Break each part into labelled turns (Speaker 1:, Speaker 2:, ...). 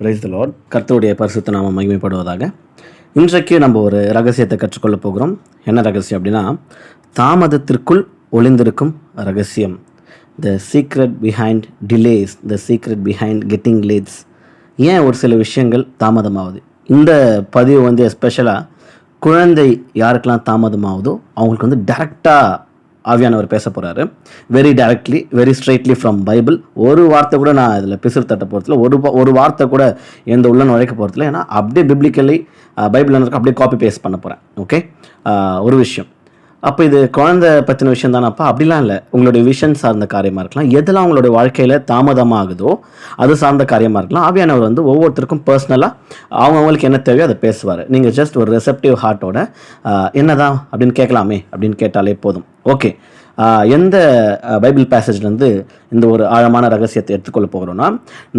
Speaker 1: Praise the Lord. கர்த்தருடைய பரிசுத்த நாமம் மகிமைப்படுவதாக. இன்றைக்கு நம்ம ஒரு ரகசியத்தை கற்றுக்கொள்ள போகிறோம். என்ன ரகசியம் அப்படின்னா, தாமதத்திற்குள் ஒளிந்திருக்கும் ரகசியம். The secret behind delays, the secret behind getting lads. ஏன் ஒரு சில விஷயங்கள் தாமதமாகுது? இந்த பதிவு எஸ்பெஷலாக குழந்தை யாருக்கெல்லாம் தாமதமாகுதோ அவங்களுக்கு டைரெக்டாக ஆவியானவர் பேச போகிறாரு. Very directly, very straightly from Bible. ஒரு வார்த்தை கூட நான் இதில் பிசுறு தட்ட போகிறதுல, ஒரு வார்த்தை கூட எந்த உள்ள நுழைக்க போகிறதுல. ஏன்னா அப்படியே பிப்ளிக்கலி பைபிள் அப்படியே காப்பி பேஸ்ட் பண்ண போகிறேன். ஓகே, ஒரு விஷயம். அப்போ இது குழந்தை பற்றின விஷயம் தானப்பா? அப்படிலாம் இல்லை. உங்களுடைய விஷன் சார்ந்த காரியமாக இருக்கலாம். எதெல்லாம் உங்களுடைய வாழ்க்கையில் தாமதமாகுதோ அது சார்ந்த காரியமாக இருக்கலாம். ஆவியானவர் ஒவ்வொருத்தருக்கும் பர்சனலாக அவங்களுக்கு என்ன தேவையோ அதை பேசுவார். நீங்கள் ஜஸ்ட் ஒரு ரெசெப்டிவ் ஹார்ட்டோட என்னதான் அப்படின்னு கேட்கலாமே அப்படின்னு கேட்டாலே போதும். ஓகே, எந்த பைபிள் பேசேஜ்லேருந்து இந்த ஒரு ஆழமான ரகசியத்தை எடுத்துக்கொள்ள போகிறோன்னா,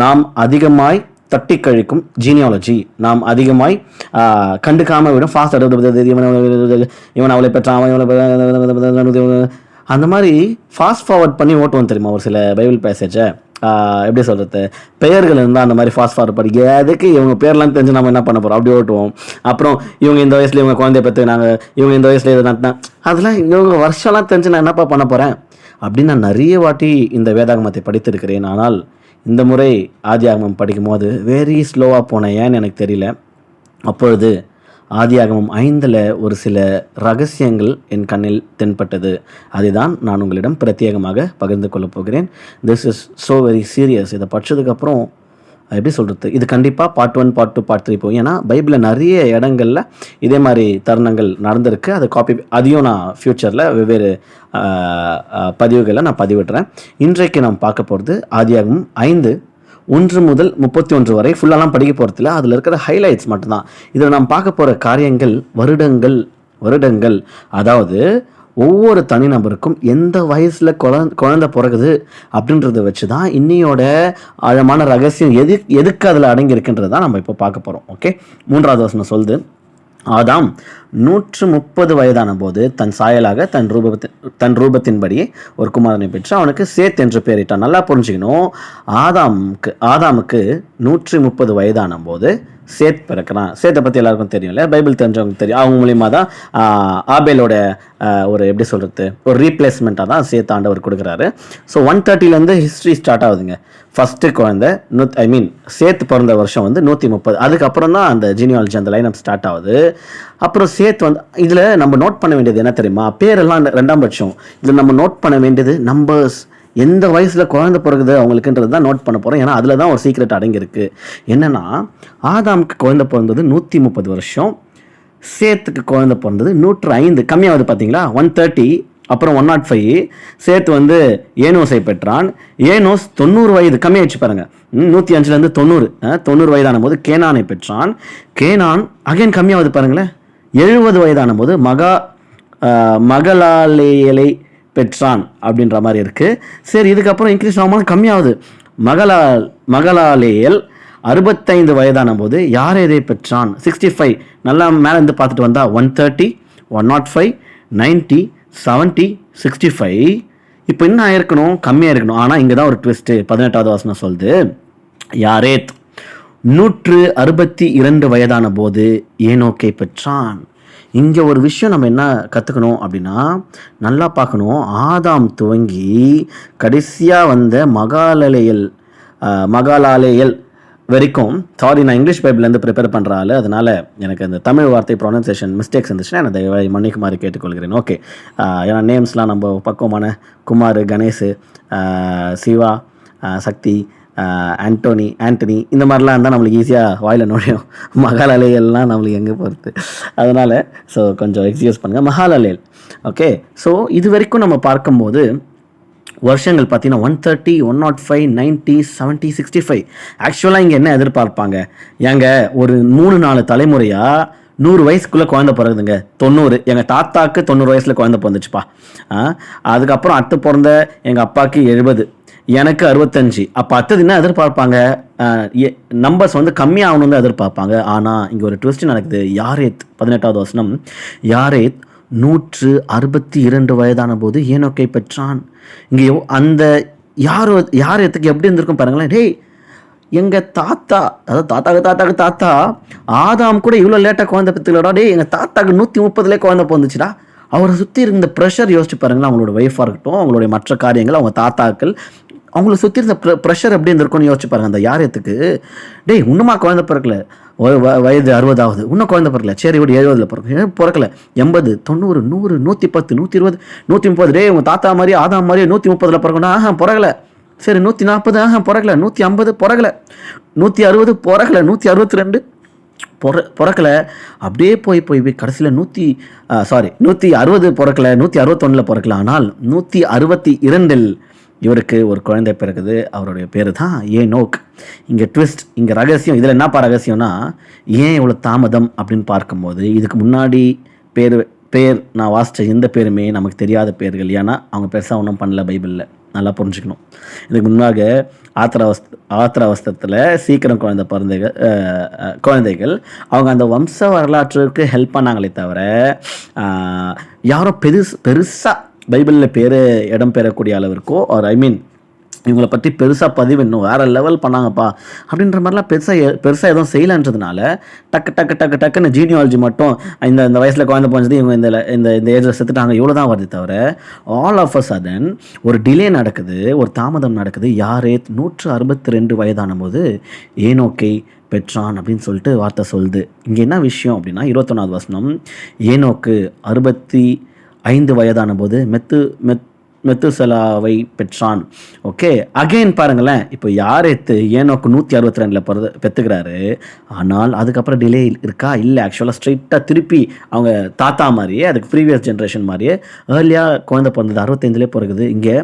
Speaker 1: நாம் அதிகமாய் தட்டி கழிக்கும் ஜீனியாலஜி, நாம் அதிகமாய் கண்டுக்காமல் விடும் ஃபாஸ்ட், இவன் அவளை பெற்றான், அந்த மாதிரி ஃபாஸ்ட் ஃபார்வர்ட் பண்ணி ஓட்டுவோம் தெரியுமா ஒரு சில பைபிள் பேசேஜை. எப்படி சொல்கிறது, பெயர்கள் இருந்தால் அந்த மாதிரி ஃபாஸ்ட் ஃபார்வர்ட் பண்ணி எதுக்கு இவங்க பேர்லாம் தெரிஞ்சு நம்ம என்ன பண்ண போகிறோம் அப்படி ஓட்டுவோம். அப்புறம் இவங்க இந்த வயசில் இவங்க குழந்தைய பற்றி நாங்கள் இவங்க இந்த வயசில் இதை நட்டினா அதெல்லாம் இவங்க வருஷம்லாம் தெரிஞ்சு நான் என்னப்பா பண்ண போகிறேன் அப்படின்னு நான் நிறைய வாட்டி இந்த வேதாகமத்தை படித்திருக்கிறேன். ஆனால் இந்த முறை ஆதியாகமம் படிக்கும் போது வெரி ஸ்லோவாக போனேன். ஏன்னு எனக்கு தெரியல. அப்பொழுது ஆதியாகமம் 5 ஒரு சில ரகசியங்கள் என் கண்ணில் தென்பட்டது. அதை தான் நான் உங்களிடம் பிரத்யேகமாக பகிர்ந்து கொள்ளப் போகிறேன். This is so very serious. இதை படித்ததுக்கப்புறம் எப்படி சொல்கிறது, இது கண்டிப்பாக பார்ட் 1, பார்ட் 2, பார்ட் 3 போகும். ஏன்னா பைபிளில் நிறைய இடங்களில் இதே மாதிரி தருணங்கள் நடந்திருக்கு. அதை அதையும் நான் ஃப்யூச்சரில் வெவ்வேறு பதிவுகளை நான் பதிவிடுறேன். இன்றைக்கு நாம் பார்க்க போகிறது ஆதியாகமம் 5:1 முதல் 31 வரை. ஃபுல்லாலாம் படிக்க போகிறதில்ல, அதில் இருக்கிற ஹைலைட்ஸ் மட்டும்தான். இதில் நாம் பார்க்க போகிற காரியங்கள் வருடங்கள். அதாவது ஒவ்வொரு தனிநபருக்கும் எந்த வயசில் குழந்தை பிறகுது அப்படின்றத வச்சு தான் இன்னையோட ஆழமான ரகசியம் எதுக்கு அதில் அடங்கியிருக்குன்றது தான் நம்ம இப்போ பார்க்க போகிறோம். ஓகே, 3வது வசனம் சொல்லுது, ஆதாம் 130 வயதான போது தன் சாயலாக தன் ரூபத்தின்படியே ஒரு குமாரனை பெற்று அவனுக்கு சேத் என்று பெயரிட்டான். நல்லா புரிஞ்சுக்கணும், ஆதாமுக்கு 130 வயதான போது சேத் பிறக்கிறான். சேத்தை பற்றி எல்லாருக்கும் தெரியும் இல்லையா? பைபிள் தெரிஞ்சவங்க தெரியும். அவங்க மூலியமாக தான் ஆபேலோட ஒரு எப்படி சொல்கிறது, ஒரு ரீப்ளேஸ்மெண்ட்டாக தான் சேத் ஆண்டவர் கொடுக்குறாரு. ஸோ 130 ஹிஸ்ட்ரி ஸ்டார்ட் ஆகுதுங்க. ஃபஸ்ட்டு குழந்தை சேத் பிறந்த வருஷம் 130. அதுக்கப்புறம் தான் அந்த ஜீனியாலஜி, அந்த லைன் அப் ஸ்டார்ட் ஆகுது. அப்புறம் சேத் இதில் நம்ம நோட் பண்ண வேண்டியது என்ன தெரியுமா? பேரெல்லாம் 2ஆம் பட்சம். இதில் நம்ம நோட் பண்ண வேண்டியது நம்பர்ஸ், எந்த வயசில் குழந்தை பிறகுது அவங்களுக்குன்றது தான் நோட் பண்ண போகிறோம். ஏன்னா அதில் தான் ஒரு சீக்ரெட் அடங்கியிருக்கு. என்னென்னா, ஆதாமுக்கு குழந்தை பிறந்தது 130 வருஷம், சேத்துக்கு குழந்தை பிறந்தது 105. கம்மியாகுது பார்த்தீங்களா? 130, அப்புறம் 105. சேத்து ஏனோஸை பெற்றான். ஏனோஸ் 90 வயது, கம்மியாகிடுச்சு பாருங்கள். 105 90 வயதான போது கேனானை பெற்றான். கேனான் அகைன் கம்மியாகுது பாருங்களேன். 70 வயதான போது மகலாலேயலை பெற்றான் அப்படின்ற மாதிரி இருக்குது. சரி, இதுக்கப்புறம் இன்க்ரீஸ் ஆகாமல் கம்மியாகுது. மகலாலேயல் 65 வயதான போது யாரேதை பெற்றான்? 65. நல்லா மேலே இருந்து பார்த்துட்டு வந்தால் 130, 105, 90, 70, 65. இப்போ என்ன ஆயிருக்கணும்? கம்மியாக இருக்கணும். ஆனால் இங்கே தான் ஒரு ட்விஸ்ட்டு. 18வது வசனம் சொல்லுது, யாரேத் 162 வயதான போது ஏனோக்கை பெற்றான். இங்கே ஒரு விஷயம் நம்ம என்ன கற்றுக்கணும் அப்படின்னா, நல்லா பார்க்கணும். ஆதாம் துவங்கி கடைசியாக மகாலாலேயல் வரைக்கும், சாரி நான் இங்கிலீஷ் பைபிள்லேருந்து ப்ரிப்பேர் பண்ணுறாள், அதனால் எனக்கு அந்த தமிழ் வார்த்தை ப்ரொனன்சியேஷன் மிஸ்டேக்ஸ் இருந்துச்சுன்னா நான் தயவாக மன்னிக்குமாறு கேட்டுக்கொள்கிறேன். ஓகே, ஏன்னா நேம்ஸ்லாம் நம்ம பக்குவமான குமார், கணேஷ், சிவா, சக்தி, ஆண்டனி இந்த மாதிரிலாம் இருந்தால் நம்மளுக்கு ஈஸியாக வாயில் நுழையும். மகாலலேயல்லாம் நம்மளுக்கு எங்கே போகிறது, அதனால் ஸோ கொஞ்சம் எக்ஸ்கியூஸ் பண்ணுங்கள். மகாலலேயல். ஓகே, ஸோ இது வரைக்கும் நம்ம பார்க்கும்போது வருஷங்கள் பார்த்தீங்கன்னா 130, 105, 90, 70, 65. ஆக்சுவலாக இங்கே என்ன எதிர்பார்ப்பாங்க? ஏங்க ஒரு 3-4 தலைமுறையாக 100 வயசுக்குள்ளே குழந்தை பிறகுதுங்க. 90, எங்கள் தாத்தாக்கு 90 வயசில் குழந்தை பிறந்துச்சுப்பா. அதுக்கப்புறம் அடுத்து பிறந்த எங்கள் அப்பாவுக்கு 70, எனக்கு 65. அப்போ அடுத்தது என்ன எதிர்பார்ப்பாங்க? நம்பர்ஸ் கம்மியாகணும் தான் எதிர்பார்ப்பாங்க. ஆனால் இங்கே ஒரு ட்விஸ்ட் நடக்குது. யாரேத் 18வது வசனம், யாரேத் 162 வயதான போது ஏனோக்கை பெற்றான். இங்கே அந்த யாரேத்துக்கு எப்படி இருந்திருக்கும் பாருங்களேன். டேய், எங்கள் தாத்தா, அதாவது தாத்தாக்கு தாத்தா ஆதாம் கூட இவ்வளோ லேட்டாக குழந்தை பெற்றுக்கலடா, டே எங்கள் தாத்தாக்கு 130லே குழந்தை பிறந்துச்சுடா. அவரை சுற்றி இருந்த ப்ரெஷர் யோசிச்சு பாருங்களேன். அவங்களோட ஒய்ஃபாக இருக்கட்டும், அவங்களுடைய மற்ற காரியங்கள், அவங்க தாத்தாக்கள், அவங்கள சுற்றி இருந்த ப்ரெஷர் எப்படி இருந்திருக்கும்னு யோசிச்சு பாருங்க. அந்த யாரியத்துக்கு, டேய் இன்னுமா குழந்தை பிறக்கல, வயது 60ஆவது, இன்னும் குழந்தை பிறக்கல, சரி விட 70 பிறக்கல, 80, 90, 100, 110, 120, 130, டே உங்கள் தாத்தா மாதிரி ஆதாம் மாதிரி 130ல் பிறக்கணும், பிறகல. சரி 140, பிறக்கல. 150 பிறக்கல. 160 பிறக்கல. 162 பிறக்கல. அப்படியே போய் கடைசியில் 160 பிறக்கல, 161 பிறக்கல. ஆனால் 162 இவருக்கு ஒரு குழந்தை பிறகுது. அவருடைய பேர் தான் ஏனோக். இங்கே ட்விஸ்ட், இங்கே ரகசியம். இதில் என்னப்பா ரகசியம்னா, ஏன் இவ்வளோ தாமதம் அப்படின்னு பார்க்கும்போது, இதுக்கு முன்னாடி பேர் நான் வாசித்த எந்த பேருமே நமக்கு தெரியாத பேர்கள். ஏன்னா அவங்க பெருசாக ஒன்றும் பண்ணல பைபிளில். நல்லா புரிஞ்சுக்கணும். இதுக்கு முன்னாக ஆத்திராவஸ்தத்தில் சீக்கிரம் குழந்தைகள் அவங்க அந்த வம்ச வரலாற்றுக்கு ஹெல்ப் பண்ணாங்களே தவிர, யாரும் பெருசாக பைபிளில் இடம் பெறக்கூடிய அளவிற்கோ, ஆர் இவங்களை பற்றி பெருசாக பதிவு இன்னும் வேறு லெவல் பண்ணாங்கப்பா அப்படின்ற மாதிரிலாம் பெருசாக எதுவும் செய்யலைன்றதுனால டக்குன்னு ஜீனியாலஜி மட்டும் இந்த வயசில் குழந்தை போனது, இவங்க இந்த ஏஜில் செத்துட்டாங்க, இவ்வளோ தான் வருது தவிர, ஆல் ஆஃப் அ சடன் ஒரு டிலே நடக்குது, ஒரு தாமதம் நடக்குது. யாரே 162 வயதான போது ஏனோக்கை பெற்றான் அப்படின்னு சொல்லிட்டு வார்த்தை சொல்லுது. இங்கே என்ன விஷயம் அப்படின்னா, 21வது வசனம், ஏனோக்கு 65 வயதான போது மெத்துசலாவை பெற்றான். ஓகே, அகெயின் பாருங்களேன். இப்போ ஏனோக்கு 162 பெற்றுக்கிறாரு. ஆனால் அதுக்கப்புறம் டிலே இருக்கா? இல்லை. ஆக்சுவலாக ஸ்ட்ரைட்டாக திருப்பி அவங்க தாத்தா மாதிரியே, அதுக்கு ப்ரீவியஸ் ஜென்ரேஷன் மாதிரியே ஏர்லியாக குழந்தை பிறந்தது. 65லே பிறகுது. இங்கே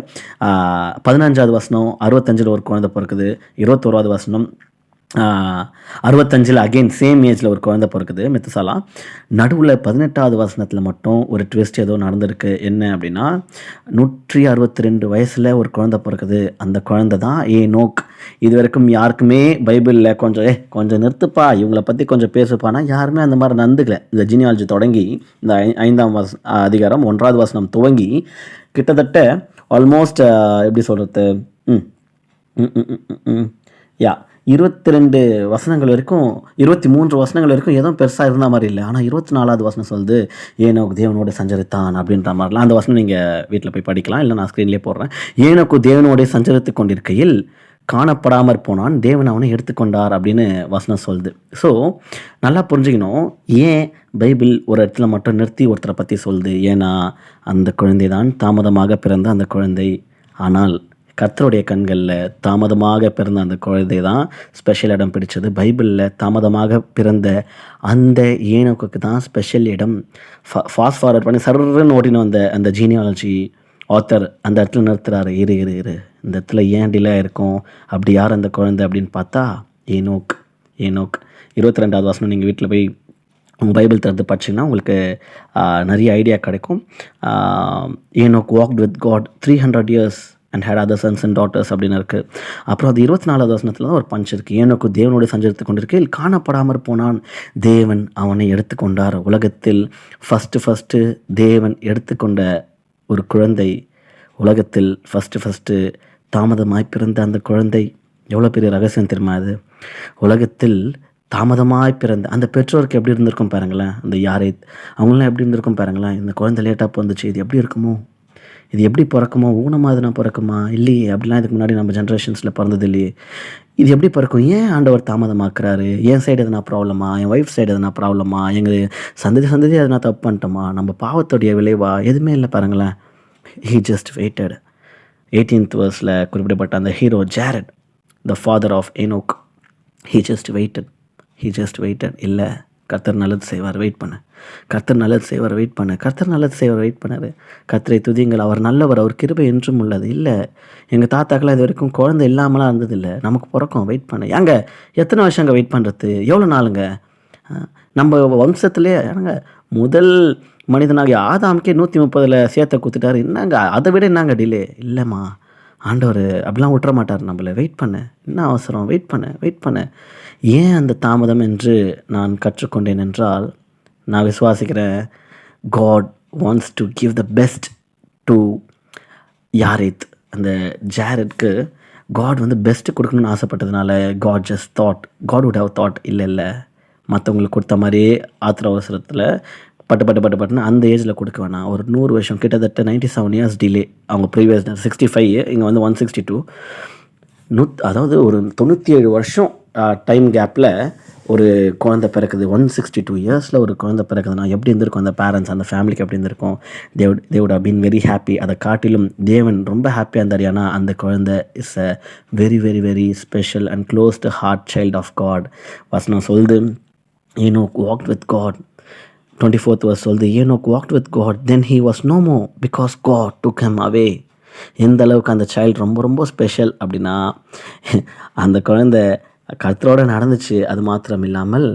Speaker 1: 15வது வசனம் 65 ஒரு குழந்தை பிறக்குது. 21வது வசனம் 65 அகெயின் சேம் ஏஜில் ஒரு குழந்தை பிறக்குது, மெத்துசாலா. நடுவில் 18வது வசனத்தில் மட்டும் ஒரு ட்விஸ்ட் ஏதோ நடந்திருக்கு. என்ன அப்படின்னா, 162 வயசில் ஒரு குழந்தை பிறக்குது. அந்த குழந்தை தான் ஏனோக். இது வரைக்கும் யாருக்குமே பைபிளில் கொஞ்சம் நிறுத்துப்பா, இவங்களை பற்றி கொஞ்சம் பேசுப்பானா, யாருமே அந்த மாதிரி நடந்துக்கல. இந்த ஜீனியாலஜி தொடங்கி இந்த 5ஆம் அதிகாரம் 1வது வசனம் துவங்கி கிட்டத்தட்ட ஆல்மோஸ்ட் எப்படி சொல்கிறது, 22 வசனங்கள் வரைக்கும், 23 வசனங்கள் வரைக்கும் எதுவும் பெருசாக இருந்த மாதிரி இல்லை. ஆனால் 24வது வசனம் சொல்லுது, ஏனோக்கு தேவனோட சஞ்சரித்தான் அப்படின்ற மாதிரிலாம். அந்த வசனம் நீங்கள் வீட்டில் போய் படிக்கலாம், இல்லை நான் ஸ்க்ரீன்லேயே போடுறேன். ஏனோக்கு தேவனோட சஞ்சரித்து கொண்டிருக்கையில் காணப்படாமற் போனான், தேவன் அவனை எடுத்துக்கொண்டார் அப்படின்னு வசனம் சொல்லுது. ஸோ நல்லா புரிஞ்சுக்கணும், ஏன் பைபிள் ஒரு இடத்துல மட்டும் நிறுத்தி ஒருத்தரை பற்றி சொல்லுது. ஏன்னா அந்த குழந்தை தான் தாமதமாக பிறந்த அந்த குழந்தை. ஆனால் கர்த்தருடைய கண்களில் தாமதமாக பிறந்த அந்த குழந்தை தான் ஸ்பெஷல் இடம் பிடிச்சது. பைபிளில் தாமதமாக பிறந்த அந்த ஏனோக்கு தான் ஸ்பெஷல் இடம். ஃபாஸ்ட் ஃபார்வர்ட் பண்ணி சர்ன்னு ஓட்டின அந்த ஜீனியாலஜி ஆத்தர் அந்த இடத்துல நிறுத்துறாரு. இரு இந்த இடத்துல ஏன் டிலே இருக்கும், அப்படி யார் அந்த குழந்தை அப்படின்னு பார்த்தா ஏனோக். 22வது வசனம் நீங்கள் வீட்டில் போய் உங்கள் பைபிள் திறந்து படிச்சிங்கன்னா உங்களுக்கு நிறைய ஐடியா கிடைக்கும். Enoch walked with God 300 years and had other sons and daughters அப்படின்னு இருக்குது. அப்புறம் அது 24வது வசனத்தில் தான் ஒரு பஞ்ச் இருக்குது. ஏனோக்கு தேவனோடு சஞ்சரித்து கொண்டிருக்கையில் காணப்படாமற் போனான், தேவன் அவனை எடுத்துக்கொண்டார். உலகத்தில் ஃபஸ்ட்டு தேவன் எடுத்துக்கொண்ட ஒரு குழந்தை, உலகத்தில் ஃபஸ்ட்டு தாமதமாய் பிறந்த அந்த குழந்தை. எவ்வளோ பெரிய ரகசியம் தெரியுமா அது? உலகத்தில் தாமதமாய் பிறந்த அந்த பெற்றோருக்கு எப்படி இருந்திருக்கும் பாருங்களேன். அந்த அவங்களாம் எப்படி இருந்திருக்கும் பாருங்களேன். இந்த குழந்தை லேட்டாக பிறந்துச்சு, இது எப்படி இருக்குமோ, இது எப்படி பிறக்குமோ, ஊனமாக எதுனா பிறக்குமா, இல்லையே, அப்படிலாம் இதுக்கு முன்னாடி நம்ம ஜென்ரேஷன்ஸில் பிறந்தது இல்லையே, இது எப்படி பிறக்கும், ஏன் ஆண்டவர் தாமதமாக்குறாரு, என் சைடு எதனா ப்ராப்ளமா, என் ஒய்ஃப் சைடு எதனா ப்ராப்ளமா, எங்கள் சந்ததி எதனா தப்பு பண்ணிட்டோமா, நம்ம பாவத்துடைய விளைவா, எதுவுமே இல்லை பாருங்களேன். He just weighted. 18th verseல குறிப்பிடப்பட்ட அந்த hero Jared, the father of Enoch, he just waited. இல்லை, கர்த்தர் நல்லது செய்வார், வெயிட் பண்ணு. கர்த்தர் நல்லது செய்வார், வெயிட் பண்ணார். கர்த்தரை துதியுங்கள், அவர் நல்லவர், அவர் கிருபை என்றும் உள்ளது. இல்லை, எங்கள் தாத்தாக்கெல்லாம் இது வரைக்கும் குழந்தை இல்லாமலாம் இருந்ததில்லை, நமக்கு பிறக்கும், வெயிட் பண்ணு. ஏங்க எத்தனை வருஷங்க வெயிட் பண்ணுறது, எவ்வளோ நாளுங்க? நம்ம வம்சத்துலேயே முதல் மனிதனாகிய ஆதாமுக்கே 130ல் சேர்த்த குத்துட்டார். என்னங்க அதை விட என்னங்க டிலே? இல்லைம்மா, ஆண்டவர் அப்படிலாம் விட்டுற மாட்டார் நம்மளை. வெயிட் பண்ணு, என்ன அவசரம், வெயிட் பண்ணு. ஏன் அந்த தாமதம் என்று நான் கற்றுக்கொண்டேன் என்றால், நான் விசுவாசிக்கிறேன், God wants to give the best to Jared. அந்த ஜாரட்க்கு காட் வந்து பெஸ்ட்டு கொடுக்கணும்னு ஆசைப்பட்டதுனால காட் வுட் ஹவ் தாட் இல்லை மற்றவங்களுக்கு கொடுத்த மாதிரியே ஆத்திர அவசரத்தில் பட்டுன்னு அந்த ஏஜில் கொடுக்க வேணாம். ஒரு 100 வருஷம், கிட்டத்தட்ட 97 இயர்ஸ் டிலே. அவங்க ப்ரீவியஸ் 65, இங்கே வந்து 162. அதாவது ஒரு 97 வருஷம் டைம் கேப்பில் ஒரு குழந்தை பிறக்குது. 162 இயர்ஸில் ஒரு குழந்தை பிறக்குதுன்னா எப்படி இருந்திருக்கும் அந்த பேரண்ட்ஸ், அந்த ஃபேமிலிக்கு எப்படி இருந்திருக்கும்? தேவுட் ஹவ் பீன் வெரி ஹாப்பி. அதை காட்டிலும் தேவன் ரொம்ப ஹாப்பியாக இருந்தார். ஏன்னா அந்த குழந்தை is a very very very special and close to heart child of God. வசனம் சொல்லுது, Enoch walked with God. 24th verse சொல்லுது, Enoch walked with God, then he was no more because God took him away. எந்த அளவுக்கு அந்த child ரொம்ப ரொம்ப special அப்படின்னா, அந்த குழந்தை கர்த்தரோடு நடந்துச்சு. அது மாத்திரம் இல்லாமல்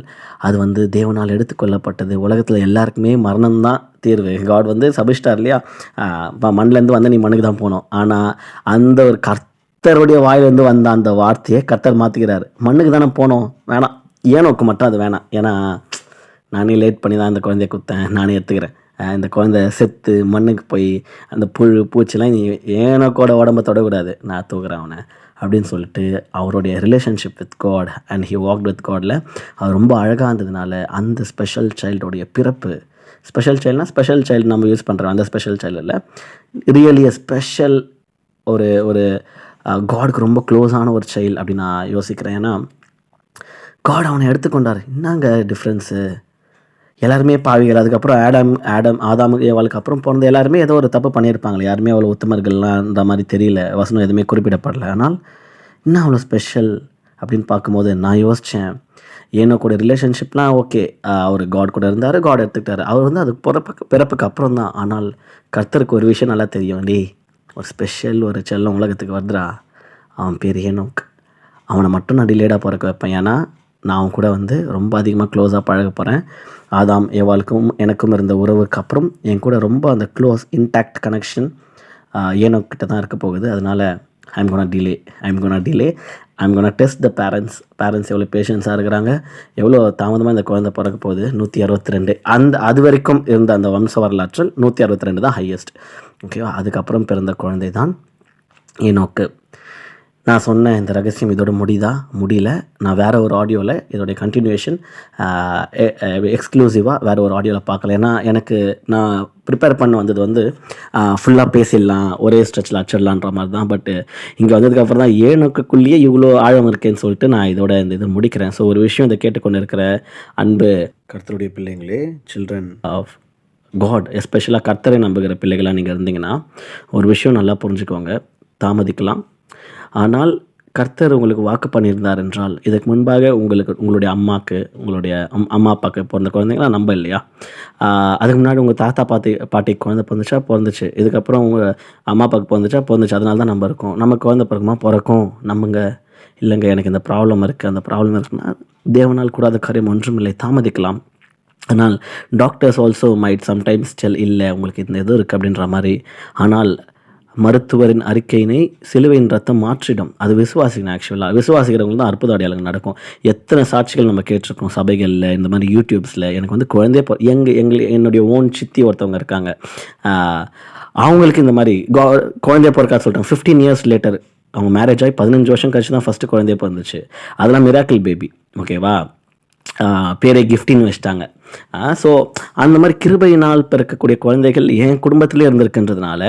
Speaker 1: அது வந்து தேவனால் எடுத்துக்கொள்ளப்பட்டது. உலகத்தில் எல்லாருக்குமே மரணம்தான் தீர்வு. காட் வந்து சபிஷ்டார் இல்லையா, மண்ணிலேருந்து வந்து நீ மண்ணுக்கு தான் போகணும். ஆனால் அந்த ஒரு கர்த்தருடைய வாயிலேருந்து வந்த அந்த வார்த்தையை கர்த்தர் மாற்றிக்கிறார். மண்ணுக்கு தானே போனோம், வேணாம். ஏனோக்கு மட்டும் அது வேணாம். ஏன்னா நானே லேட் பண்ணி தான் அந்த குழந்தைய குத்தேன், நானே எடுத்துக்கிறேன். இந்த குழந்தை செத்து மண்ணுக்கு போய் அந்த புழு பூச்சிலாம் நீ ஏனோக்கோட உடம்ப தொடக்கூடாது, நான் தூக்குறேன் அவனை அப்படின்னு சொல்லிட்டு அவருடைய relationship with God and he walked with காடில் அவர் ரொம்ப அழகாக இருந்ததுனால அந்த ஸ்பெஷல் சைல்டோடைய பிறப்பு. ஸ்பெஷல் சைல்டு நம்ம யூஸ் பண்ணுறோம், அந்த ஸ்பெஷல் சைல்டு இல்லை, ரியலி அ ஸ்பெஷல் ஒரு காடுக்கு ரொம்ப க்ளோஸான ஒரு சைல்டு அப்படின்னு நான் யோசிக்கிறேன். ஏன்னா காட் அவனை எடுத்துக்கொண்டார். என்னங்க டிஃப்ரென்ஸு? எல்லாருமே பாவிகள். அதுக்கப்புறம் ஆதாம் ஏவாளுக்கு அப்புறம் பிறந்த எல்லாருமே ஏதோ ஒரு தப்பு பண்ணியிருப்பாங்களே, யாருமே அவ்வளோ உத்தமர்கள்லான்ற மாதிரி தெரியல, வசனம் எதுவுமே குறிப்பிடப்படலை. ஆனால் இன்னும் அவ்வளோ ஸ்பெஷல் அப்படின்னு பார்க்கும்போது நான் யோசித்தேன், கூட ரிலேஷன்ஷிப்லாம் ஓகே, அவர் காட் கூட இருந்தார், காட் எடுத்துக்கிட்டார். அவர் வந்து அதுக்கு பிறப்புக்கு அப்புறம் தான். ஆனால் கர்த்தருக்கு ஒரு விஷயம் நல்லா தெரியும், ஒரு ஸ்பெஷல் ஒரு செல்லம் உலகத்துக்கு வருதுடா, அவன் பேர் ஏனோக். அவனை மட்டும் நான் டிலேடாக பிறக்க வைப்பேன். ஏன்னா நான் அவன் கூட வந்து ரொம்ப அதிகமாக க்ளோஸாக பழக போகிறேன். ஆதாம் ஏவாளுக்கும் எனக்கும் இருந்த உறவுக்கு அப்புறம் என் கூட ரொம்ப அந்த க்ளோஸ் இன்டாக்ட் கனெக்ஷன் ஏனோக்கிட்ட தான் இருக்க போகுது. அதனால் I'm gonna test the parents எவ்வளோ பேஷன்ஸாக இருக்கிறாங்க, எவ்வளோ தாமதமாக இந்த குழந்தை பிறக்க போகுது. 162 அது வரைக்கும் இருந்த அந்த வம்ச வரலாற்றில் 162 தான் ஹையஸ்ட். ஓகேவா? அதுக்கப்புறம் பிறந்த குழந்தை தான் ஏனோக்கு. நான் சொன்ன இந்த ரகசியம் இதோட முடியல. நான் வேறு ஒரு ஆடியோவில் இதோடைய கண்டினியூஷன் எக்ஸ்க்ளூசிவாக வேறு ஒரு ஆடியோவில் பார்க்கல. ஏன்னா எனக்கு நான் ப்ரிப்பேர் பண்ண வந்தது வந்து ஃபுல்லாக பேசிடலாம், ஒரே ஸ்ட்ரெச்சில் அச்சிடலான்ற மாதிரி தான். பட் இங்கே வந்ததுக்கப்புறம் தான் ஏனோக்குள்ளேயே இவ்வளோ ஆழம் இருக்கேன்னு சொல்லிட்டு நான் இதோட இந்த இது முடிக்கிறேன். ஸோ ஒரு விஷயம் இதை கேட்டுக்கொண்டு இருக்கிற அன்பு கர்த்தருடைய பிள்ளைங்களே, சில்ட்ரன் ஆஃப் காட், எஸ்பெஷலாக கர்த்தரை நம்புகிற பிள்ளைகளாக நீங்கள் இருந்தீங்கன்னா ஒரு விஷயம் நல்லா புரிஞ்சுக்கோங்க. தாமதிக்கலாம், ஆனால் கர்த்தர் உங்களுக்கு வாக்கு பண்ணியிருந்தார் என்றால், இதுக்கு முன்பாக உங்களுடைய உங்களுடைய அம்மா அப்பாவுக்கு பிறந்த குழந்தைங்களாம் நம்ப இல்லையா? அதுக்கு முன்னாடி உங்கள் தாத்தா பாட்டிக்கு குழந்தை பிறந்துச்சு. இதுக்கப்புறம் உங்கள் அம்மா அப்பாவுக்கு பிறந்துச்சு. அதனால தான் நம்ம இருக்கோம். நம்ம குழந்தை பிறக்கும் நம்புங்க. இல்லைங்க, எனக்கு இந்த ப்ராப்ளம் இருக்குது, அந்த ப்ராப்ளம் இருக்குன்னா தேவனால் கூடாத காரியம் ஒன்றும் இல்லை, தாமதிக்கலாம். ஆனால் டாக்டர்ஸ் ஆல்சோ மைட் சம்டைம்ஸ் இல்லை உங்களுக்கு இந்த இது இருக்குது அப்படின்ற மாதிரி. ஆனால் மருத்துவரின் அறிக்கையினை சிலுவையின் ரத்தம் மாற்றிடும். அது விசுவாசிக்கணும். ஆக்சுவலாக விசுவாசிக்கிறவங்களுக்கு தான் அற்புத அடையாளங்கள் நடக்கும். எத்தனை சாட்சிகள் நம்ம கேட்டிருக்கோம் சபைகளில், இந்த மாதிரி யூடியூப்ஸில். எனக்கு வந்து என்னுடைய ஓன் சித்தி ஒருத்தவங்க இருக்காங்க, அவங்களுக்கு இந்த மாதிரி குழந்தைய பிறக்காது சொல்லிட்டாங்க. 15 இயர்ஸ் லேட்டர் அவங்க மேரேஜ் ஆகி 15 வருஷம் கழிச்சு தான் ஃபஸ்ட்டு குழந்தைய பிறந்துச்சு. அதெல்லாம் மிராக்கிள் பேபி. ஓகேவா? பேரை கிஃப்டின்னு வச்சிட்டாங்க. ஸோ அந்த மாதிரி கிருபையினால் பிறக்கக்கூடிய குழந்தைகள் என் குடும்பத்திலே இருந்திருக்குன்றதுனால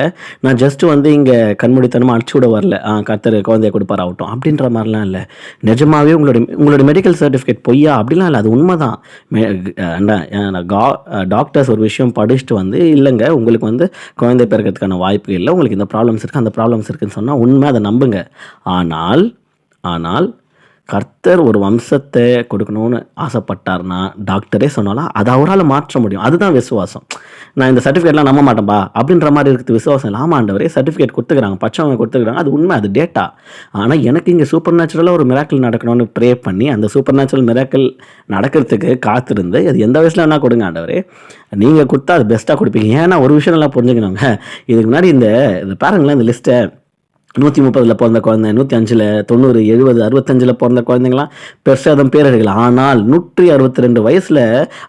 Speaker 1: நான் ஜஸ்ட்டு வந்து இங்கே கண்மூடித்தனமாக அடிச்சு விட வரல, கர்த்தர் குழந்தைய கொடுப்பார் ஆகட்டும் அப்படின்ற மாதிரிலாம் இல்லை. நிஜமாகவே உங்களுடைய மெடிக்கல் சர்டிஃபிகேட் பொய்யா அப்படிலாம் இல்லை, அது உண்மை தான். டாக்டர்ஸ் ஒரு விஷயம் படிச்சுட்டு வந்து இல்லைங்க உங்களுக்கு வந்து குழந்தை பிறக்கிறதுக்கான வாய்ப்பு இல்லை, உங்களுக்கு இந்த ப்ராப்ளம்ஸ் இருக்குது, அந்த ப்ராப்ளம்ஸ் இருக்குதுன்னு சொன்னால் உண்மை, அதை நம்புங்க. ஆனால் கர்த்தர் ஒரு வம்சத்தை கொடுக்கணும்னு ஆசைப்பட்டார்னா டாக்டரே சொன்னாலும் அதை அவரால் மாற்ற முடியும். அதுதான் விசுவாசம். நான் இந்த சர்டிஃபிகேட்லாம் நம்ப மாட்டேன்பா அப்படின்ற மாதிரி இருக்குது விசுவாசம் இல்லை. ஆமாண்டவரே சர்டிஃபிகேட் கொடுத்துக்கிறாங்க, பச்சவங்க கொடுத்துக்கிறாங்க, அது உண்மை, அது டேட்டா. ஆனால் எனக்கு இங்கே சூப்பர் நேச்சுரலாக ஒரு மிராக்கிள் நடக்கணும்னு ப்ரே பண்ணி அந்த சூப்பர் நேச்சுரல் மிராக்கிள் நடக்கிறதுக்கு காத்திருந்து அது எந்த வயசில் வேணால் கொடுங்க ஆண்டவரே, நீங்கள் கொடுத்தா அது பெஸ்ட்டாக கொடுப்பீங்க. ஏன்னா ஒரு விஷயம் நல்லா புரிஞ்சுக்கணுங்க. இதுக்கு முன்னாடி இந்த பாருங்களேன், இந்த லிஸ்ட்டை 130 பிறந்த குழந்தை, 105, 90, 70, 65 பிறந்த குழந்தைங்களாம் பெருசாதம் பேரர்கள். ஆனால் 162 வயசில்,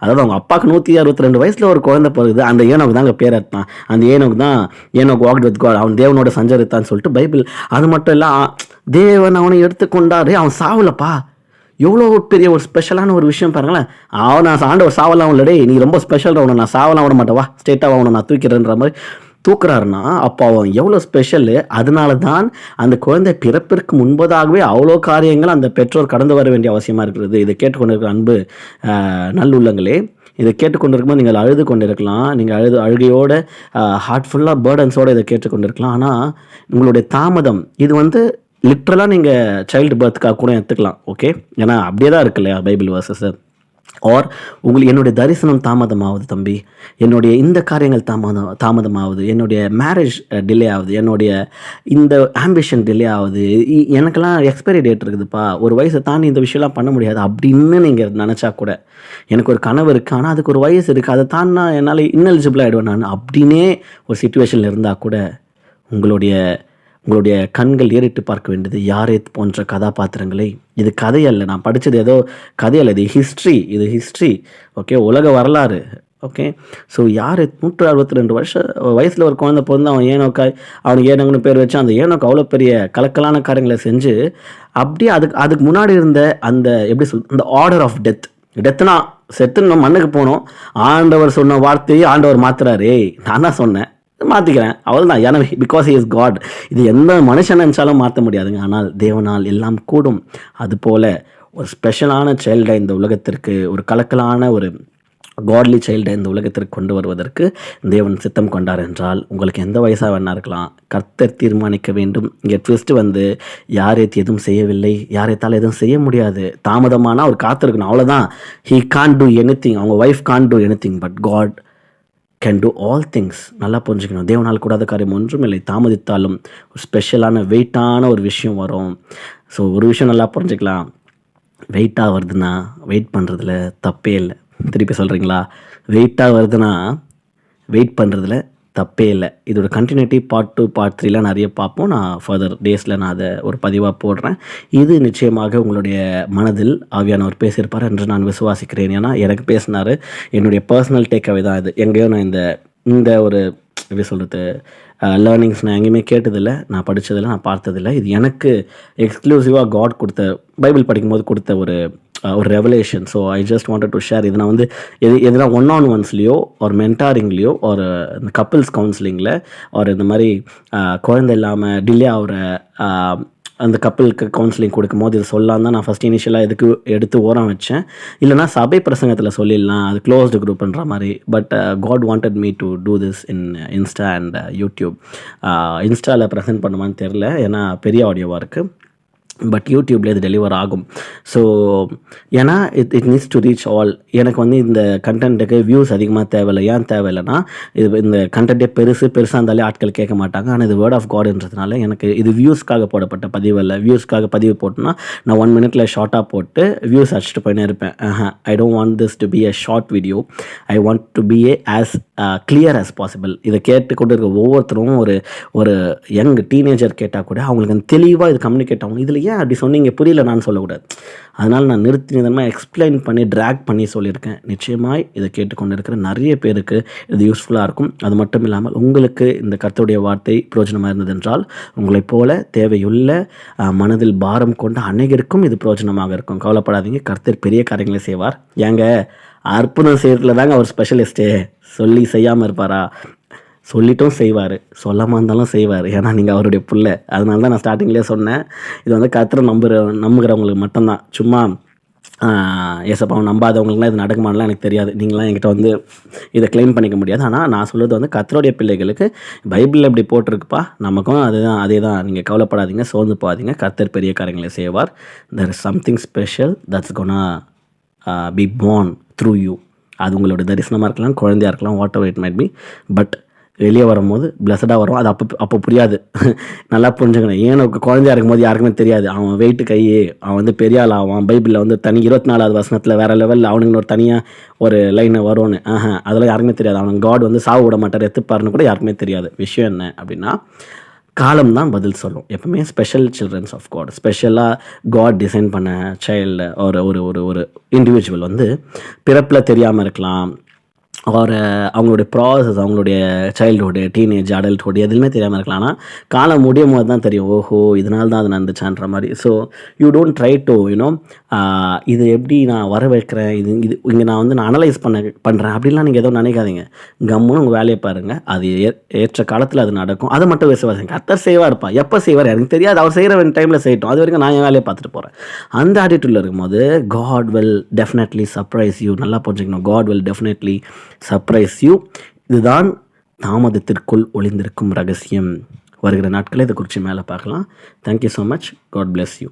Speaker 1: அதாவது அவங்க அப்பாவுக்கு 162 வயசில் ஒரு குழந்தை பிறகுது. அந்த ஏனோக்கு தான் அங்கே பேர் எடுத்தான். அந்த ஏனோக்கு வாக்ட் வித் காட், அவன் தேவனோட சஞ்சரித்தான்னு சொல்லிட்டு பைபிள். அது மட்டும் இல்லை, தேவன் அவனை எடுத்துக்கொண்டாரு, அவன் சாவலப்பா. எவ்வளோ பெரிய ஒரு ஸ்பெஷலான ஒரு விஷயம் பாருங்களேன். நான் ஆண்டவர் சாவலாம் இல்லடே, நீ ரொம்ப ஸ்பெஷல், அவனை நான் சாவலாம் விட மாட்டேன், வா ஸ்ட்ரெயிட்டாக அவனை நான் தூக்கிறேன்ற மாதிரி தூக்குறாருன்னா அப்போ அவன் எவ்வளோ ஸ்பெஷலு. அதனால தான் அந்த குழந்தை பிறப்பிற்கு முன்பதாகவே அவ்வளோ காரியங்கள் அந்த பெற்றோர் கடந்து வர வேண்டிய அவசியமாக இருக்கிறது. இதை கேட்டுக்கொண்டிருக்கிற அன்பு நல்லுள்ளங்களே, இதை கேட்டுக்கொண்டிருக்கும்போது நீங்கள் அழுது கொண்டிருக்கலாம், நீங்கள் அழுகையோட ஹார்ட்ஃபுல்லாக பேர்டன்ஸோடு இதை கேட்டுக்கொண்டிருக்கலாம். ஆனால் உங்களுடைய தாமதம் இது வந்து லிட்ரலாக நீங்கள் சைல்டு பர்த்துக்காக கூட எடுத்துக்கலாம். ஓகே, ஏன்னா அப்படியே தான் இருக்கு இல்லையா பைபிள் வேர்சஸ். ஆர் என்னுடைய தரிசனம் தாமதமாகுது தம்பி, என்னுடைய இந்த காரியங்கள் தாமதமாகுது, என்னுடைய மேரேஜ் டிலே ஆகுது, என்னுடைய இந்த ஆம்பிஷன் டிலே ஆகுது, எனக்கெல்லாம் எக்ஸ்பைரி டேட் இருக்குதுப்பா, ஒரு வயசை தாண்டி இந்த விஷயம்லாம் பண்ண முடியாது அப்படின்னு நீங்கள் நினச்சா கூட, எனக்கு ஒரு கனவு இருக்குது ஆனால் அதுக்கு ஒரு வயசு இருக்குது, அதை தாண்டினா என்னால் இன்னெலிஜிபிள் ஆகிடுவேன் நான் அப்படின்னே ஒரு சுச்சுவேஷனில் இருந்தால் கூட உங்களுடைய கண்கள் ஏறிட்டு பார்க்க வேண்டியது யாரேத் போன்ற கதாபாத்திரங்களை. இது கதையல்ல, நான் படித்தது ஏதோ கதையல்ல, இது ஹிஸ்ட்ரி. ஓகே, உலக வரலாறு. ஓகே, ஸோ யாரேத் 162 வயசில் ஒரு குழந்தை பிறந்து அவன் அவனுக்கு ஏனோங்கன்னு பேர் வச்சு அந்த ஏனோக்கு அவ்வளோ பெரிய கலக்கலான காரியங்களை செஞ்சு அப்படியே அதுக்கு முன்னாடி இருந்த அந்த எப்படி அந்த ஆர்டர் ஆஃப் டெத்னா செத்துன்னு மண்ணுக்கு போனோம், ஆண்டவர் சொன்ன வார்த்தையை ஆண்டவர் மாத்துறாரு. நான் தான் சொன்னேன் மாற்றிக்கிறேன், அவள் தான், ஏன்னா பிகாஸ் ஹி இஸ் காட். இது எந்த மனுஷன் நினச்சாலும் மாற்ற முடியாதுங்க, ஆனால் தேவனால் எல்லாம் கூடும். அதுபோல் ஒரு ஸ்பெஷலான சைல்டை இந்த உலகத்திற்கு, ஒரு கலக்கலான ஒரு காட்லி சைல்டை இந்த உலகத்திற்கு கொண்டு வருவதற்கு தேவன் சித்தம் கொண்டார் என்றால் உங்களுக்கு எந்த வயசாக வேணா இருக்கலாம், கர்த்தர் தீர்மானிக்க வேண்டும். இங்கே ட்விஸ்ட் வந்து யாரேத் எதுவும் செய்யவில்லை, யாரேத்தால் எதுவும் செய்ய முடியாது, தாமதமானால் அவர் காத்திருக்கணும், அவ்வளோதான். ஹீ கான்ட் டூ எனிதிங், அவங்க wife can't do anything, but God can do all things. நல்லா புரிஞ்சுக்கணும், தேவனால் கூடாத காரியம் ஒன்றும் இல்லை. தாமதித்தாலும் ஒரு ஸ்பெஷலான வெயிட்டான ஒரு விஷயம் வரும். ஸோ ஒரு விஷயம் நல்லா புரிஞ்சுக்கலாம், வெயிட்டாக வருதுன்னா வெயிட் பண்ணுறதுல தப்பே இல்லை. திருப்பி சொல்கிறீங்களா? வெயிட்டாக வருதுன்னா வெயிட் பண்ணுறதுல தப்பே இல்லை. இதோட கண்டினியூட்டி பார்ட் 2 பார்ட் 3 நிறைய பார்ப்போம். நான் ஃபர்தர் டேஸில் நான் அதை ஒரு பதிவாக போடுறேன். இது நிச்சயமாக உங்களுடைய மனதில் ஆவியானவர் பேசியிருப்பார் என்று நான் விசுவாசிக்கிறேன். ஏன்னா எனக்கு பேசினார், என்னுடைய பர்சனல் டேக்அவே தான் இது. எங்கேயோ நான் இந்த ஒரு எப்படி சொல்கிறது லேர்னிங்ஸ் நான் எங்கேயுமே கேட்டதில்லை, நான் படித்ததில்லை, நான் பார்த்ததில்லை. இது எனக்கு எக்ஸ்க்ளூசிவாக காட் கொடுத்த, பைபிள் படிக்கும்போது கொடுத்த ஒரு revelation. So I just wanted to share. இது நான் வந்து எதுனா ஒன்ஸ்லேயோ ஒரு மென்டாரிங்லேயோ ஒரு இந்த கப்பிள்ஸ் கவுன்சிலிங்கில் ஒரு இந்த மாதிரி குழந்தை இல்லாமல் டிலே ஆகிற அந்த கப்பலுக்கு கவுன்சிலிங் கொடுக்கும்போது இது சொல்லலாம் தான் நான் ஃபஸ்ட் இனிஷியலாக இதுக்கு எடுத்து ஓரம் வச்சேன். இல்லைனா சபை பிரசங்கத்தில் சொல்லிடலாம், அது க்ளோஸ்டு குரூப்ன்ற மாதிரி. But God wanted me to do this in Insta and YouTube. இன்ஸ்டாவில் ப்ரெசென்ட் பண்ணுமான்னு தெரில, ஏன்னா பெரிய ஆடியோவாக இருக்குது. பட் யூடியூப்ல இது டெலிவர் ஆகும். ஸோ ஏன்னா it needs to reach all. எனக்கு வந்து இந்த கண்டென்ட்டுக்கு வியூஸ் அதிகமாக தேவையில்லை. ஏன் தேவையில்லைன்னா இந்த கண்டென்ட்டே பெருசாக இருந்தாலே ஆட்கள் கேட்க மாட்டாங்க. ஆனால் இது வேர்ட் ஆஃப் காட்ன்றதுனால எனக்கு இது வியூஸ்க்காக போடப்பட்ட பதிவு இல்லை. வியூஸ்க்காக பதிவு போட்டோன்னா நான் 1 மினிட்ல ஷார்ட்டாக போட்டு வியூஸ் அடிச்சுட்டு போயினே இருப்பேன். I don't want this to be a short video. I want to be as clear as possible. இதை கேட்டுக்கொண்டு இருக்க ஒவ்வொருத்தரும் ஒரு யங் டீனேஜர் கேட்டால் கூட அவங்களுக்கு தெளிவாக இது கம்யூனிகேட் ஆகும். இதில் ஏன் அப்படி சொன்னீங்க புரியல நான் சொல்லக்கூடாது. அதனால் நான் நிதானமாக எக்ஸ்பிளைன் பண்ணி ட்ராக் பண்ணி சொல்லியிருக்கேன். நிச்சயமாய் இதை கேட்டுக்கொண்டு இருக்கிற நிறைய பேருக்கு இது யூஸ்ஃபுல்லாக இருக்கும். அது மட்டும் இல்லாமல் உங்களுக்கு இந்த கர்த்தருடைய வார்த்தை பிரயோஜனமாக இருந்தது என்றால் உங்களைப் போல தேவையுள்ள மனதில் பாரம் கொண்ட அனைவருக்கும் இது பிரயோஜனமாக இருக்கும். கவலைப்படாதீங்க, கர்த்தர் பெரிய காரியங்களை செய்வார். ஏங்க அற்புதம் செய்யறதுல தாங்க அவர் ஸ்பெஷலிஸ்ட்டே. சொல்லி செய்யாமல் இருப்பாரா? சொல்லிட்டும் செய்வார், சொல்லாமல் இருந்தாலும் செய்வார். ஏன்னா நீங்கள் அவருடைய பிள்ளை. அதனால தான் நான் ஸ்டார்டிங்லேயே சொன்னேன், இது வந்து கர்த்தரை நம்புகிறவங்களுக்கு மட்டும்தான். சும்மா ஏசப்பாவை நம்பாதவங்களுக்குலாம் இது நடக்குமானலாம் எனக்கு தெரியாது. நீங்களாம் என்கிட்ட வந்து இதை கிளைம் பண்ணிக்க முடியாது. ஆனால் நான் சொல்கிறது வந்து கர்த்தருடைய பிள்ளைகளுக்கு பைபிளில் எப்படி போட்டிருக்குப்பா, நமக்கும் அதே தான். நீங்கள் கவலைப்படாதீங்க, சோர்ந்து போகாதீங்க. கர்த்தர் பெரிய காரியங்களை செய்வார். There is something special that's gonna be born through you. அது உங்களோட தரிசனமாக இருக்கலாம், குழந்தையாக இருக்கலாம், whatever it might be. But வெளியே வரும்போது பிளஸடாக வரும். அது அப்போ புரியாது. நல்லா புரிஞ்சுக்கணும். ஏன்னா குழந்தையா இருக்கும்போது யாருக்குமே தெரியாது. அவன் வெயிட்டு கையே, அவன் வந்து பெரிய ஆள் ஆவான். பைபிளில் வந்து தனி 24வது வசனத்தில் வேறு லெவலில் அவனுக்கு ஒரு தனியாக ஒரு லைனை வரும்னு. அதெல்லாம் யாருக்குமே தெரியாது. அவனுக்கு காட் வந்து சாவு விட மாட்டார், எடுத்துப்பாருன்னு கூட யாருக்குமே தெரியாது. விஷயம் என்ன அப்படின்னா, காலம் தான் பதில் சொல்லும். எப்பவுமே ஸ்பெஷல் சில்ட்ரன்ஸ் ஆஃப் காட், ஸ்பெஷலாக காட் டிசைன் பண்ண சைல்டு ஒரு ஒரு ஒரு ஒரு இண்டிவிஜுவல் வந்து பிறப்பில் தெரியாமல் இருக்கலாம், ஒரு அவங்களுடைய ப்ராசஸ், அவங்களுடைய சைல்டுஹுட், டீனேஜ், அடல்ட்ஹுட் எதுவுமே தெரியாமல் இருக்கலாம். ஆனால் காலம் முடியும் போது தான் தெரியும், ஓஹோ இதனால தான் அது நடந்துச்சான்ற மாதிரி. So you don't try to you know இது எப்படி நான் வர வைக்கிறேன், இது இது இங்கே நான் அனலைஸ் பண்ணுறேன் அப்படின்லாம் நீங்கள் எதுவும் நினைக்காதீங்க. கம்முன்னு உங்கள் வேலையை பாருங்கள். அது ஏற்ற காலத்தில் அது நடக்கும். அதை மட்டும் விசுவாசிங்க. கர்த்தர் செய்வார் இருப்பா. எப்போ செய்வார் எனக்கு தெரியாது, அவர் செய்கிற டைமில் செய்யட்டும், அது வரைக்கும் நான் என் வேலையை பார்த்துட்டு போகிறேன். அந்த ஆட்டிடியூடில் இருக்கும்போது God will definitely surprise you. நல்லா புரிஞ்சுக்கணும், God will definitely surprise you. இதுதான் தாமதத்திற்குள் ஒளிந்திருக்கும் ரகசியம். வருகிற நாட்களில் இதை குறித்து மேலே பார்க்கலாம். Thank you so much. God bless you.